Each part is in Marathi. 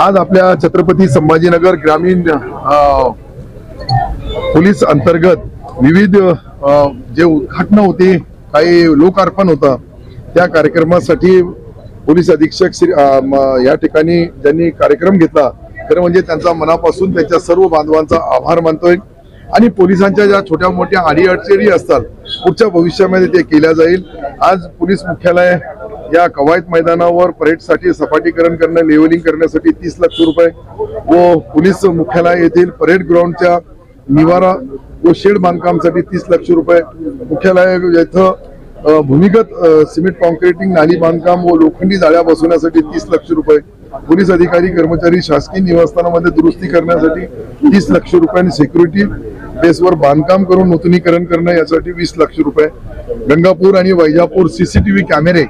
आज आपल्या छत्रपती संभाजीनगर ग्रामीण पोलीस अंतर्गत विविध जे उद्घाटन होते, काही लोकार्पण होता, त्या कार्यक्रमासाठी पोलीस अधीक्षक श्री या ठिकाणी ज्यांनी कार्यक्रम घेतला, खरं म्हणजे त्यांचा मनापासून त्यांच्या सर्व बांधवांचा आभार मानतोय। आणि पोलिसांच्या ज्या छोट्या मोठ्या अडीअडचणी असतात पुढच्या भविष्यामध्ये ते केल्या जाईल। आज पोलीस मुख्यालय या कवायत मैदानावर परेडसाठी सपाटीकरण करणं, लेवलिंग करण्यासाठी 30 लाख रुपये व पोलीस मुख्यालय येथील परेड ग्राउंडच्या निवारा व शेड बांधकामासाठी 30 लाख रुपये, मुख्यालय येथे भूमिगत सिमेंट कॉन्क्रीटिंग नाली बांधकाम व लोखंडी जाळ्या बसवण्यासाठी 30 लाख रुपये, पोलीस अधिकारी कर्मचारी शासकीय निवासस्थानामध्ये दुरुस्ती करण्यासाठी 30 लाख रुपये आणि सिक्युरिटी बेसवर बांधकाम करून नूतनीकरण करणं यासाठी 20 लाख रुपये, गंगापूर आणि वैजापूर सीसीटीव्ही कॅमेरे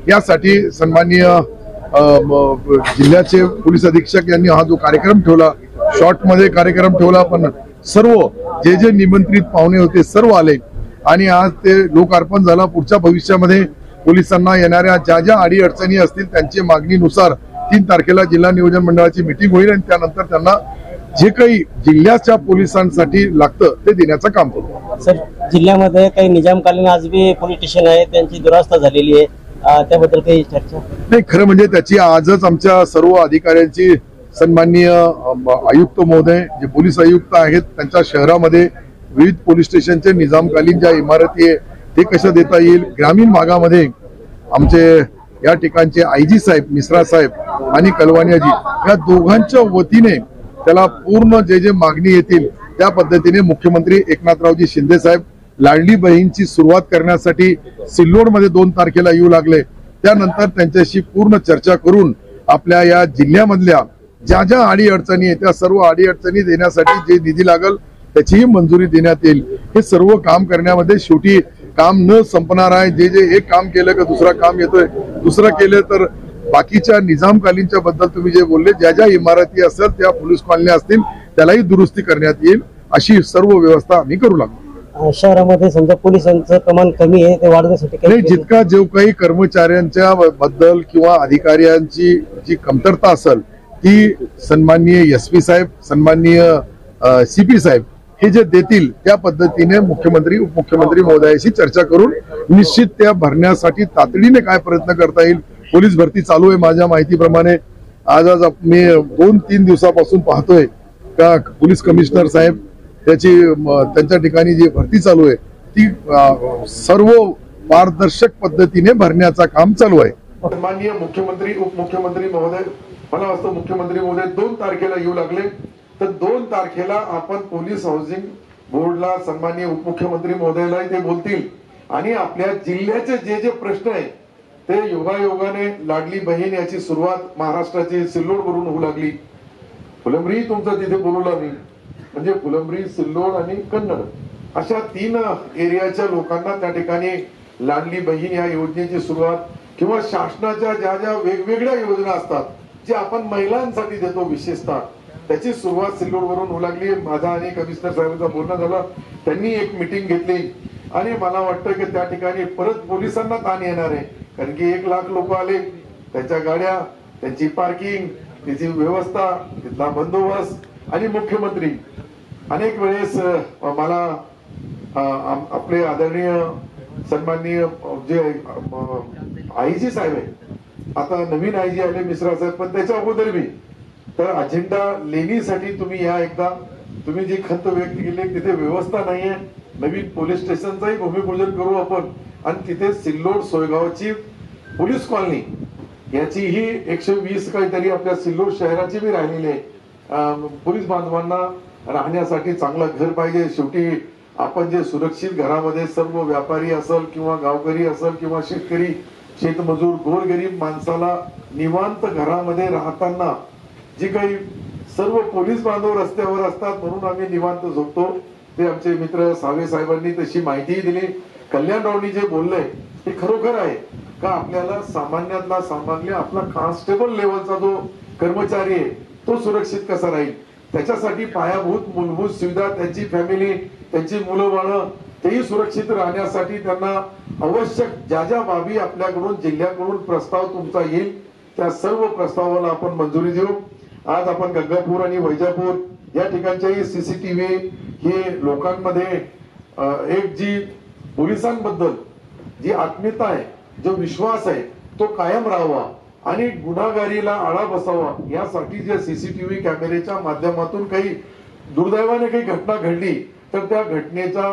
यासाठी सन्माननीय जिल्ह्याचे पोलीस अधीक्षक यांनी हा जो कार्यक्रम ठेवला, शॉर्ट मध्ये कार्यक्रम ठेवला, पण सर्व जे निमंत्रित पाहुणे होते सर्व आले आणि आज ते लोकार्पण झाला। पुढच्या भविष्यामध्ये पोलिसांना येणाऱ्या ज्या ज्या अडीअडचणी असतील त्यांची मागणीनुसार 3 तारखेला जिल्हा नियोजन मंडळाची मीटिंग होईल आणि त्यानंतर त्यांना जे काही जिल्ह्याच्या पोलिसांसाठी लागतं ते देण्याचं काम करू। सर, जिल्ह्यामध्ये काही निजामकालीन आज भी पोलीस स्टेशन आहे, त्यांची दुरावस्था झालेली आहे, त्याबद्दल काही चर्चा नाही? खरं म्हणजे त्याची आजच आमच्या सर्व अधिकाऱ्यांची सन्माननीय आयुक्त महोदय जे पोलीस आयुक्त आहेत त्यांच्या शहरामध्ये विविध पोलीस स्टेशनचे निजामकालीन ज्या इमारती आहे ते कशा देता येईल, ग्रामीण भागामध्ये आमचे या ठिकाणचे आयजी साहेब मिश्रा साहेब आणि कलवानियाजी या दोघांच्या वतीने त्याला पूर्ण जे मागणी येतील त्या पद्धतीने मुख्यमंत्री एकनाथरावजी शिंदे साहेब लाडली बहीणची सुरुवात करण्यासाठी सिल्लोडमध्ये 2 तारखेला येऊ लागले। त्यानंतर त्यांच्याशी पूर्ण चर्चा करून आपल्या या जिल्ह्यामधल्या ज्या ज्या अडीअडचणी आहेत त्या सर्व अडीअडचणी देण्यासाठी जे निधी लागल त्याचीही मंजुरी देण्यात येईल। हे सर्व काम करण्यामध्ये शेवटी काम न संपणार आहे। जे एक काम केलं का दुसरा काम येतोय, दुसरं केलं तर बाकीच्या निजामकालीनच्या बद्दल तुम्ही जे बोलले ज्या ज्या इमारती असेल त्या पोलीस कॉलन्या असतील त्यालाही दुरुस्ती करण्यात येईल, अशी सर्व व्यवस्था आम्ही करू लागलो। शहरामध्ये समजा पोलिसांचं प्रमाण कमी आहे, ते वाढवण्यासाठी नाही, जितका जो काही कर्मचाऱ्यांच्या बद्दल किंवा अधिकाऱ्यांची जी कमतरता असेल ती सन्माननीय एसपी साहेब, सन्माननीय सीपी साहेब हे जे देतील त्या पद्धतीने मुख्यमंत्री उपमुख्यमंत्री महोदयाशी चर्चा करून निश्चित त्या भरण्यासाठी तातडीने काय प्रयत्न करता येईल। पोलीस भरती चालू आहे माझ्या माहितीप्रमाणे। आज मी 2-3 दिवसापासून पाहतोय का पोलीस कमिशनर साहेब त्यांच्या ठिकाणी जी भरती चालू आहे ती सर्व पारदर्शक पद्धतीने भरण्याचा काम चालू आहे। सन्माननीय मुख्यमंत्री उपमुख्यमंत्री महोदय, मला वाटतं मुख्यमंत्री महोदय 2 तारखेला येऊ लागले, तर 2 तारखेला आपण पोलीस हाऊसिंग बोर्डला सन्माननीय उपमुख्यमंत्री महोदयालाही ते बोलतील आणि आपल्या जिल्ह्याचे जे जे प्रश्न आहेत ते योगायोगाने लाडली बहीण याची सुरुवात महाराष्ट्राची सिल्लोड वरून होऊ लागली। फुलंब्री तुमचं तिथे बोलवला मी, म्हणजे फुलंब्री, सिल्लोड आणि कन्नड अशा 3 एरियाच्या लोकांना त्या ठिकाणी लाडली बहीण या योजनेची सुरुवात किंवा शासनाच्या ज्या ज्या वेगवेगळ्या योजना असतात जे आपण महिलांसाठी देतो विशेषतः त्याची सुरुवात सिल्लोड वरून होऊ लागली। माझा आणि कमिशनर साहेबांचा बोलणं झालं, त्यांनी एक मीटिंग घेतली आणि मला वाटतं की त्या ठिकाणी परत पोलिसांना ताण येणार आहे, कारण की 1 लाख लोक आले, त्यांच्या गाड्या, त्यांची पार्किंग, त्याची व्यवस्था, तिथला बंदोबस्त आणि मुख्यमंत्री अनेक वेळेस मला आपले आदरणीय सन्माननीय जे आयजी साहेब आहे, आता नवीन आयजी आले मिश्रा साहेब, पण त्याच्या अगोदर मी तर अजेंडा लेणीसाठी तुम्ही या एकदा तुम्ही जी खंत व्यक्त केली तिथे व्यवस्था नाहीये, नवीन पोलीस स्टेशनचाही भूमिपूजन करू आपण आणि तिथे सिल्लोड सोयगावची पोलीस कॉलनी याचीही 120 काहीतरी आपल्या सिल्लोड शहराची बी राहिलेली आहे। पोलीस बांधवांना राहण्यासाठी चांगलं घर पाहिजे। शेवटी आपण जे सुरक्षित घरामध्ये सर्व व्यापारी असेल किंवा गावकरी असेल किंवा शेतकरी, शेतमजूर, गोरगरीब माणसाला निवांत घरामध्ये राहताना जी काही सर्व पोलीस बांधव रस्त्यावर असतात म्हणून आम्ही निवांत झोपतो, ते आमचे मित्र सावे साहेबांनी तशी माहितीही दिली। कल्याणरावनी जे बोललंय ते खरोखर आहे का आपल्याला सामान्यातला सामान्य आपला कॉन्स्टेबल लेवलचा जो कर्मचारी आहे तो सुरक्षित कसा राहील, त्याच्यासाठी पायाभूत मूलभूत सुविधा, त्यांची फॅमिली, त्यांची मुलं बाळं तेही सुरक्षित राहण्यासाठी त्यांना आवश्यक ज्या ज्या बाबी आपल्याकडून जिल्ह्याकडून प्रस्ताव तुमचा येईल त्या सर्व प्रस्तावाला आपण मंजुरी देऊ आज आपण गंगापूर आणि वैजापूर या ठिकाणच्याही सीसीटीव्ही हे लोकांमध्ये एक जी पोलिसांबद्दल जी आत्मीयता आहे, जो विश्वास आहे तो कायम राहावा आणि गुन्हेगारीला आळा बसावा यासाठी जे सीसीटीव्ही कॅमेरेच्या माध्यमातून काही दुर्दैवाने काही घटना घडली तर त्या घटनेचा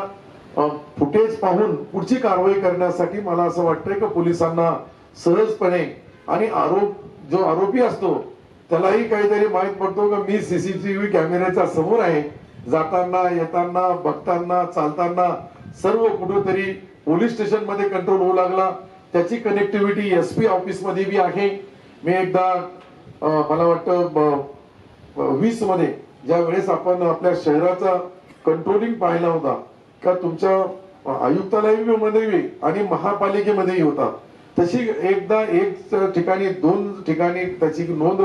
फुटेज पाहून पुढची कारवाई करण्यासाठी मला असं वाटतंय की पोलिसांना सहजपणे आणि जो आरोपी असतो त्यालाही काहीतरी माहित पडतो की मी सीसीटीव्ही कॅमेऱ्याच्या समोर आहे, जाताना येताना बघताना चालताना सर्व कुठेतरी पोलीस स्टेशन मध्ये कंट्रोल होऊ लागला. त्याची कनेक्टिव्हिटी एसपी ऑफिस मध्ये बी आहे. मी एकदा मला वाटतं 20 मध्ये ज्या वेळेस आपण आपल्या शहराचा कंट्रोलिंग पाहिला होता का तुमच्या आयुक्तालयामध्ये आणि महापालिकेमध्येही होता, तशी एकदा एक ठिकाणी 2 ठिकाणी त्याची नोंद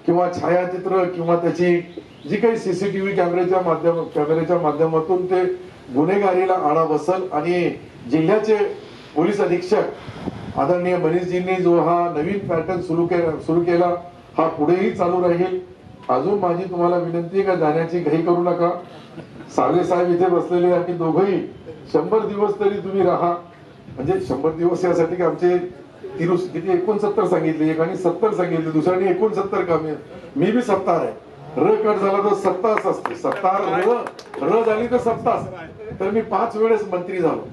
किंवा छायाचित्र किंवा त्याची जी काही सीसीटीव्ही कॅमेऱ्याच्या माध्यमातून ते गुन्हेगारीला आळा बसल आणि जिल्ह्याचे पोलीस अधीक्षक आदरणीय मनीषजींनी जो हा नवीन पॅटर्न सुरू केला हा पुढेही चालू राहील. अजून माझी तुम्हाला विनंती आहे का जाण्याची घाई करू नका. सावे साहेब इथे बसलेले आणि दोघंही 100 दिवस तरी तुम्ही राहा. म्हणजे 100 दिवस यासाठी की आमचे किती 69 सांगितले, एकाने 70 सांगितले, दुसऱ्याने 69 का मी बी 70 आहे. र कट झाला तर 70 असते, 70 र झाली तर 70. तर मी 5 वेळेस मंत्री झालो.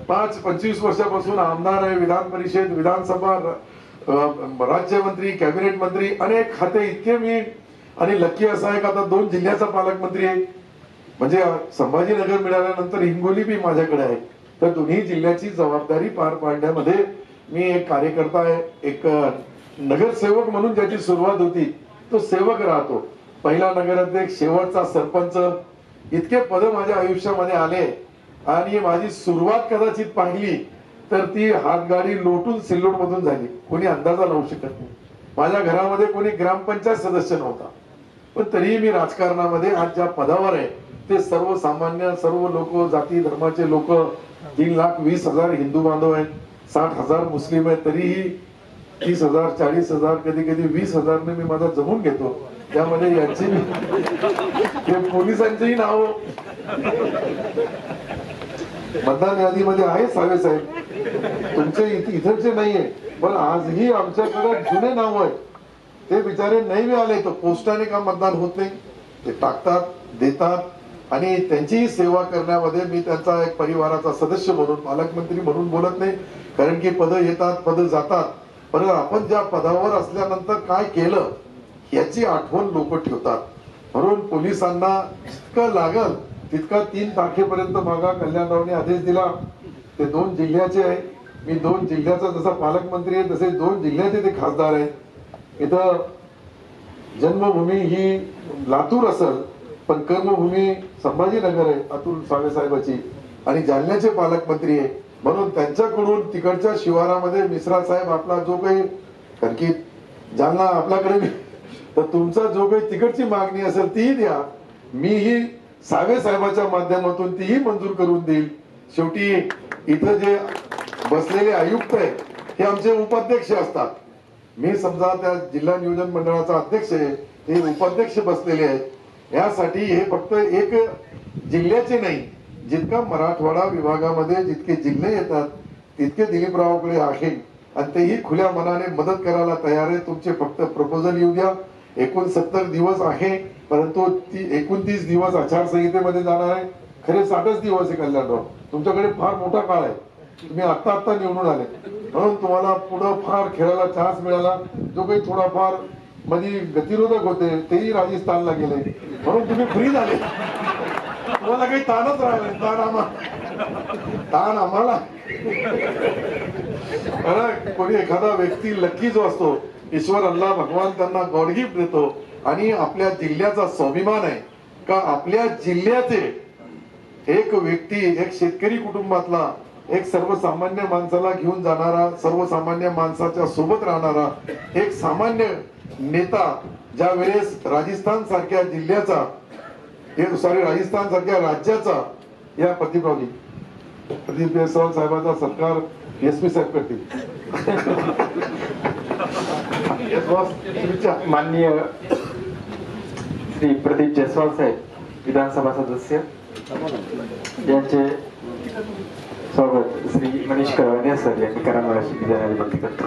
25 वर्षापासून आमदार आहे, विधान परिषद, विधानसभा, राज्यमंत्री, कॅबिनेट मंत्री, अनेक खाते इतके मी. आणि लकी असा आहे का आता 2 जिल्ह्याचा पालकमंत्री आहे. म्हणजे संभाजीनगर मिळाल्यानंतर हिंगोली बी माझ्याकडे आहे. तर दोन्ही जिल्ह्याची जबाबदारी पार पाडण्यामध्ये मी एक कार्यकर्ता आहे. एक नगरसेवक म्हणून ज्याची सुरुवात होती तो सेवक राहतो. पहिला नगराध्यक्ष, शेवटचा सरपंच, इतके पद माझ्या आयुष्यामध्ये आले. आणि माझी सुरुवात कदाचित पाहिली तर ती हातगाडी लोटून सिल्लोड मधून झाली. कोणी अंदाजा लावू शकत नाही. माझ्या घरामध्ये कोणी ग्रामपंचायत सदस्य नव्हता, पण तरीही मी राजकारणामध्ये आज ज्या पदावर आहे ते सर्वसामान्य सर्व लोक, जाती धर्माचे लोक, 3,20,000 हिंदू बांधव आहेत, 60,000 मुस्लिम आहेत, तरीही 30,000 40,000 कधी कधी 20,000 ने मी माझा जमून घेतो. त्यामध्ये यांची पोलिसांचीही नाव मतदान यादीमध्ये आहे. सावे साहेब तुमचे इथरचे नाहीये, पण आजही आमच्याकडे जुने नाव आहेत. ते बिचारे नाही बी आले तर पोस्टाने का मतदान होत नाही, ते टाकतात, देतात आणि त्यांचीही सेवा करण्यामध्ये मी त्यांचा एक परिवाराचा सदस्य म्हणून, पालकमंत्री म्हणून बोलत नाही, कारण की पद येतात पद जातात. पण आपण ज्या पदावर असल्यानंतर काय केलं याची आठवण लोक ठेवतात. म्हणून पोलिसांना जितकं लागल तितका 3 तारखेपर्यंत मागा कल्याणरावने आदेश दिला. ते 2 जिल्ह्याचे आहे. मी 2 जिल्ह्याचा जसा पालकमंत्री आहे तसे 2 जिल्ह्याचे ते खासदार आहेत. इथं जन्मभूमी ही लातूर असेल पण कर्मभूमी संभाजीनगर आहे अतुल सावे साहेबाची, आणि जालन्याचे पालकमंत्री आहे. म्हणून त्यांच्याकडून तिकडच्या शिवारामध्ये मिश्रा साहेब आपला जो काही, कारण की जालना आपल्याकडे, तर तुमचा जो काही तिकडची मागणी असेल तीही द्या. मीही सावे साहेबाच्या माध्यमातून तीही मंजूर करून देईल. शेवटी इथं जे बसलेले आयुक्त आहेत हे आमचे उपाध्यक्ष असतात. मी समजा त्या जिल्हा नियोजन मंडळाचा अध्यक्ष आहे, हे उपाध्यक्ष बसलेले आहेत. यासाठी हे फक्त एक जिल्ह्याचे नाही, जितका मराठवाडा विभागामध्ये जितके जिल्हे येतात तितके दिलीपरावकडे आहे आणि तेही खुल्या मनाने मदत करायला तयार आहे. तुमचे फक्त प्रपोजल येऊ द्या. 69 दिवस आहे, परंतु 29 दिवस आचारसंहितेमध्ये जाणार आहे. खरे 60च दिवस आहे कल्याणराव. तुमच्याकडे फार मोठा काळ आहे. तुम्ही आता निवडून आले म्हणून तुम्हाला पुढे फार खेळायला चान्स मिळाला. जो काही थोडाफार मध्ये गतिरोधक होते तेही राजस्थानला गेले, म्हणून तुम्ही फ्री झाले. तुम्हाला काही ताणच राहिला. ताण आम्हाला. कोणी एखादा व्यक्ती लकी जो असतो, ईश्वर अल्लाह भगवान त्यांना गॉड गिफ्ट देतो आणि आपल्या जिल्ह्याचा स्वाभिमान आहे का आपल्या जिल्ह्याचे एक व्यक्ती, एक शेतकरी कुटुंबातला, एक सर्वसामान्य माणसाला घेऊन जाणारा, सर्वसामान्य माणसाच्या सोबत राहणारा एक सामान्य नेता ज्या वेळेस राजस्थान सारख्या जिल्ह्याचा, राजस्थान सारख्या राज्याचा, या प्रदीप साहेबांचा सत्कार एसपी साहेब करतील. माननीय श्री प्रदीप जयस्वाल साहेब विधानसभा सदस्य यांचे स्वागत श्री मनीष करवाने सर यांनी करामराशी देण्याची विनंती करतो.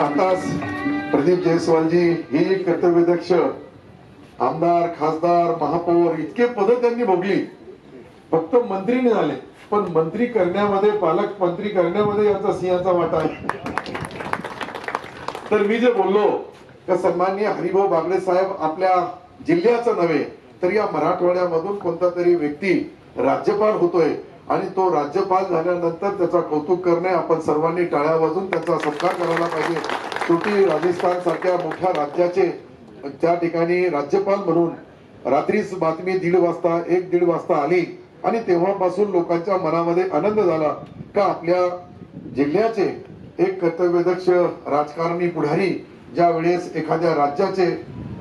आताच प्रदीप जयस्वालजी हे कर्तव्यदक्ष आमदार, खासदार, महापौर इतके पद त्यांनी भोगली, फक्त मंत्री नाही झाले, पण मंत्री करण्यामध्ये, पालकमंत्री करण्यामध्ये यांचा सिंहाचा वाटा आहे. तर मी जे बोललो का सन्माननीय हरिभाऊ बागडे साहेब आपल्या जिल्ह्याचं नव्हे तर या मराठवाड्यामधून कोणता तरी व्यक्ती राज्यपाल होतोय आणि तो राज्यपाल झाल्यानंतर त्याचा कौतुक करणे, आपण सर्वांनी टाळ्या वाजून त्याचा सत्कार करायला पाहिजे. शेवटी राजस्थान सारख्या मोठ्या राज्याचे त्या ठिकाणी राज्यपाल म्हणून रात्रीच बातमी 1:30 वाजता आली आणि तेव्हापासून लोकांच्या मनामध्ये आनंद झाला का आपल्या जिल्ह्याचे एक कर्तव्यदक्ष राजकारणी पुढारी ज्या वेळेस एखाद्या राज्याचे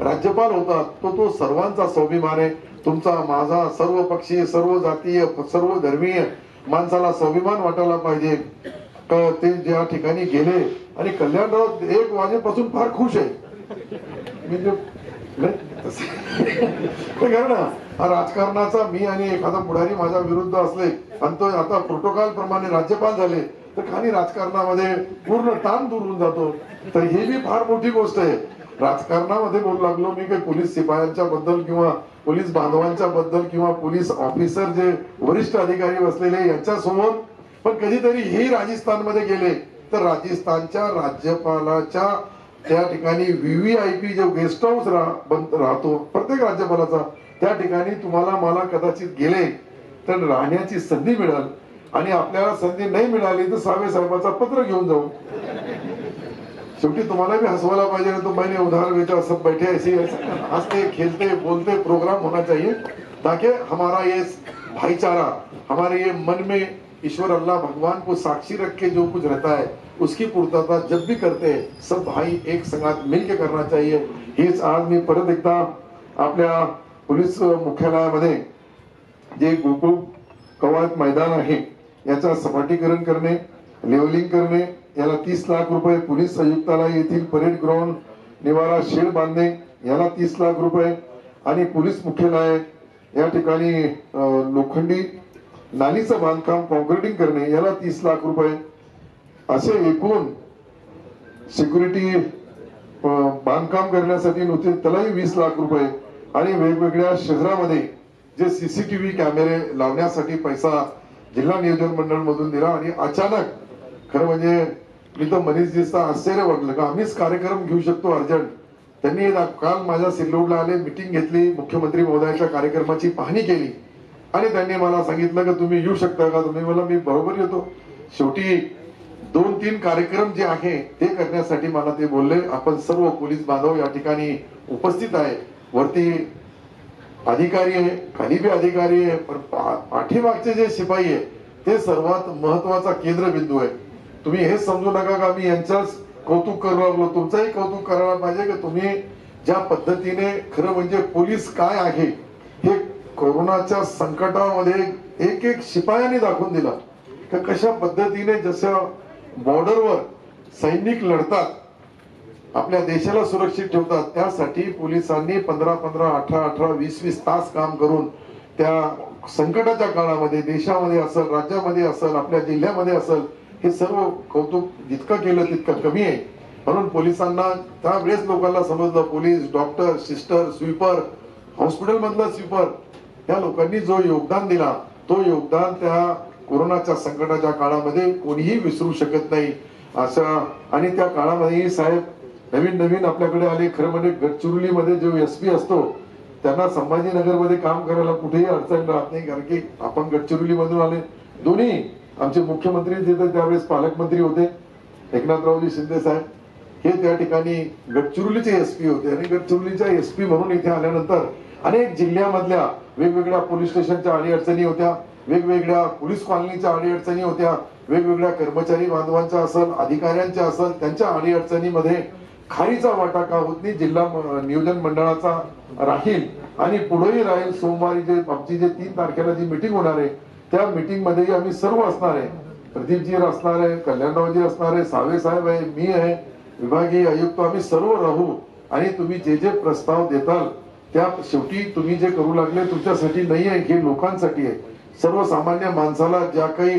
राज्यपाल होतात तो सर्वांचा स्वाभिमान आहे. तुमचा, माझा, सर्व पक्षीय, सर्व जातीय, सर्व धर्मीय माणसाला स्वाभिमान वाटायला पाहिजे. ते ज्या ठिकाणी गेले आणि कल्याणराव 1 वाजेपासून फार खुश आहे. म्हणजे ना राजकारणाचा मी आणि एखादा पुढारी माझ्या विरुद्ध असले आणि तो आता प्रोटोकॉल प्रमाणे राज्यपाल झाले तर खाली राजकारणामध्ये पूर्ण ताण दूर होऊन जातो. तर हे बी फार मोठी गोष्ट आहे. राजकारणामध्ये बोलू लागलो मी काही पोलीस शिपायांच्या बद्दल किंवा पोलीस बांधवांच्या बद्दल किंवा पोलीस ऑफिसर जे वरिष्ठ अधिकारी बसलेले यांच्यासमोर, पण कधीतरी हे राजस्थानमध्ये गेले तर राजस्थानच्या राज्यपालाच्या त्या ठिकाणी VVIP जो गेस्ट हाऊस राहतो प्रत्येक राज्यपालाचा, त्या ठिकाणी तुम्हाला मला कदाचित गेले तर राहण्याची संधी मिळेल आणि आपल्याला संधी नाही मिळाली तर सावे साहेबाचा पत्र घेऊन जाऊ. शेवटी तुम्हाला भी हंसवायला पाहिजे ना, तो मैंने उधार बेचा सब बैठे ऐसे हंसते खेलते बोलते प्रोग्राम होना चाहिए ताकि हमारा ये भाईचारा, हमारे ये मन में ईश्वर अल्लाह भगवान को साक्षी रख के जो कुछ रहता है उसकी पूर्तता जब भी करते हैं सब भाई एक संघात मिलके करना चाहिए. हेच आज मी परत एकदा आपल्या पोलीस मुख्यालयामध्ये जे गोकुळ कवायत मैदान आहे याचा सपाटीकरण करणे, लेवलिंग करणे, याला 30 लाख रुपये, पोलीस आयुक्तालय येथील परेड ग्राउंड निवारा शेड बांधणे याला 30 लाख रुपये आणि पोलीस मुख्यालय या ठिकाणी लोखंडी नालीचं बांधकाम कॉन्क्रिटिंग करणे याला 30 लाख रुपये, असे एकूण सिक्युरिटी बांधकाम करण्यासाठी नव्हते त्यालाही 20 लाख रुपये आणि वेगवेगळ्या शहरामध्ये जे CCTV कॅमेरे लावण्यासाठी पैसा जिल्हा नियोजन मंडळ मधून दिला. आणि अचानक खरं म्हणजे मी तर मनीषजीचा आश्चर्य वाटलं का आम्हीच कार्यक्रम घेऊ शकतो अर्जंट. त्यांनी काल माझ्या सिल्लोडला आले, मिटिंग घेतली, मुख्यमंत्री महोदयाच्या कार्यक्रमाची पाहणी केली आणि त्यांनी मला सांगितलं की तुम्ही येऊ शकता का. तुम्ही मला मी बरोबर येतो. शेवटी 2-3 कार्यक्रम जे आहे ते करण्यासाठी मला ते बोलले. आपण सर्व पोलीस बांधव या ठिकाणी उपस्थित आहे. वरती अधिकारी आहे, खाली बी अधिकारी आहे, पण पाठीमागचे जे शिपाई आहे ते सर्वात महत्वाचा केंद्रबिंदू आहे. तुम्ही हे समजू नका का मी यांच्याच कौतुक करू लागलो. तुमचंही कौतुक करायला पाहिजे की तुम्ही ज्या पद्धतीने खरं म्हणजे पोलीस काय आहे हे कोरोनाच्या संकटामध्ये एक शिपायाने दाखवून दिला की कशा पद्धतीने जसं बॉर्डरवर सैनिक लढतात, आपल्या देशाला सुरक्षित ठेवतात, त्यासाठी पोलिसांनी 15-15, 18-18, 20-20 तास काम करून त्या संकटाच्या काळामध्ये देशामध्ये असेल, राज्यामध्ये असेल, आपल्या जिल्ह्यामध्ये असेल, हे सर्व कौतुक जितकं केलं तितकं कमी आहे. म्हणून पोलिसांना त्यावेळेस लोकांना समजलं police, doctor, sister, sweeper, hospital मधला स्वीपर या लोकांनी जो योगदान दिला तो योगदान त्या कोरोनाच्या संकटाच्या काळामध्ये कोणीही विसरू शकत नाही. अशा आणि त्या काळामध्ये साहेब नवीन आपल्याकडे आले. खरं म्हणजे गडचिरोलीमध्ये जो SP असतो त्यांना संभाजीनगरमध्ये काम करायला कुठेही अडचण राहत नाही, कारण की आपण गडचिरोली मधून आले. दोन्ही आमचे मुख्यमंत्री जिथे त्यावेळेस पालकमंत्री होते एकनाथरावजी शिंदे साहेब, हे त्या ठिकाणी गडचिरोलीचे SP होते आणि गडचिरोलीच्या SP म्हणून इथे आल्यानंतर अनेक जिल्ह्यामधल्या वेगवेगळ्या पोलीस स्टेशनच्या अडीअडचणी होत्या, वेगवेगळ्या पोलीस कॉलनीच्या अडीअडचणी होत्या, वेगवेगळ्या कर्मचारी बांधवांच्या असेल, अधिकाऱ्यांच्या असेल, त्यांच्या अडीअडचणीमध्ये खारीचा वाटा का होत नाही जिल्हा नियोजन मंडळाचा राहील आणि पुढेही राहील. सोमवारी जे आमची जे 3 तारखेला जी मिटिंग होणार आहे त्या मिटिंग मध्येही आम्ही सर्व असणार आहे. प्रदीपजी असणार आहे, कल्याणरावजी असणार आहे, सावे साहेब आहे, मी आहे, विभागीय आयुक्त आम्ही सर्व राहू आणि तुम्ही जे जे प्रस्ताव देताल त्या शेवटी तुम्ही जे करू लागले तुमच्यासाठी नाही आहे, हे लोकांसाठी आहे. सर्वसामान्य माणसाला ज्या काही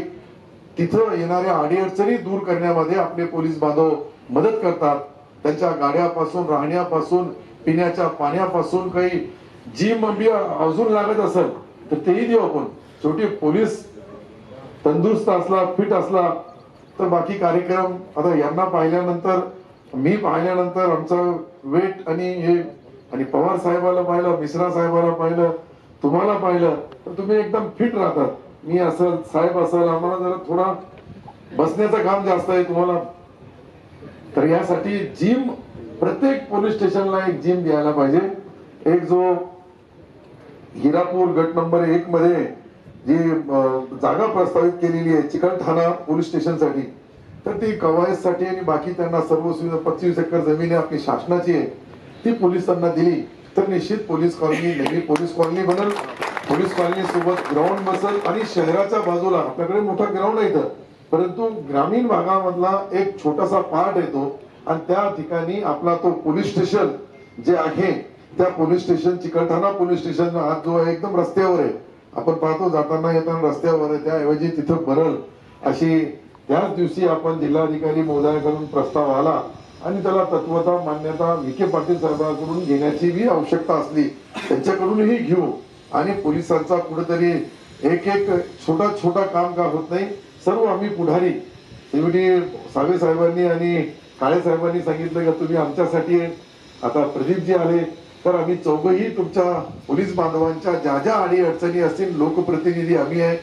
तिथं येणाऱ्या अडीअडचणी दूर करण्यामध्ये आपले पोलीस बांधव मदत करतात. त्यांच्या गाड्यापासून, राहण्यापासून, पिण्याच्या पाण्यापासून काही जी मबी अजून लागत असेल तर तेही देऊ आपण. शेवटी पोलीस तंदुरुस्त असला, फिट असला तर बाकी कार्यक्रम. आता यांना पाहिल्यानंतर, मी पाहिल्यानंतर, आमचं वेट आणि हे आणि पवार साहेबाला पाहिलं, मिश्रा साहेबाला पाहिलं, तुम्हाला पाहिलं तर तुम्ही एकदम फिट राहतात. मी असेल, साहेब असेल, आम्हाला जरा थोडा बसण्याचं काम जास्त आहे तुम्हाला. तर यासाठी जिम प्रत्येक पोलीस स्टेशनला एक जिम द्यायला पाहिजे. एक जो हिरापूर गट नंबर 1 मध्ये जी जागा प्रस्तावित केलेली आहे चिकलठाणा पोलीस स्टेशनसाठी, तर ती कवायतसाठी आणि बाकी त्यांना सर्व सुविधा 25 एकर जमीन आहे आपली शासनाची आहे, ती पोलिसांना दिली तर निश्चित पोलीस कॉलनी, नवी पोलीस कॉलनी बनल. पोलीस कॉलनी सोबत ग्राउंड बसल आणि शहराच्या बाजूला आपल्याकडे मोठा ग्राउंड आहे इथं, परंतु ग्रामीण भागामधला एक छोटासा पार्ट येतो आणि त्या ठिकाणी आपला तो पोलीस स्टेशन जे आहे, त्या police station Chikalthana police station आज जो आहे एकदम रस्त्यावर आहे. आपण पाहतो जाताना येताना रस्त्यावर आहे, त्याऐवजी तिथं भरल अशी त्याच दिवशी आपण जिल्हाधिकारी महोदयाकडून प्रस्ताव आला आणि त्याला तत्वता मान्यता विखे पाटील साहेबांकडून घेण्याची बी आवश्यकता असली त्यांच्याकडूनही घेऊ. आणि पोलिसांचा कुठेतरी एक एक छोटा छोटा काम का होत नाही, सर्व आम्ही पुढारी. शेवटी सावे साहेबांनी आणि काळे साहेबांनी सांगितलं का तुम्ही आमच्यासाठी, आता प्रदीपजी आले तर आम्ही चौघही तुमच्या पोलीस बांधवांच्या ज्या ज्या अडी अडचणी असतील, लोकप्रतिनिधी आम्ही आहे.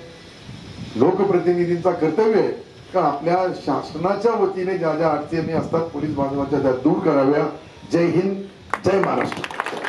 लोकप्रतिनिधींचा कर्तव्य आहे का आपल्या शासनाच्या वतीने ज्या ज्या अडचणी असतात पोलीस बांधवांच्या त्या दूर कराव्या. जय हिंद, जय महाराष्ट्र.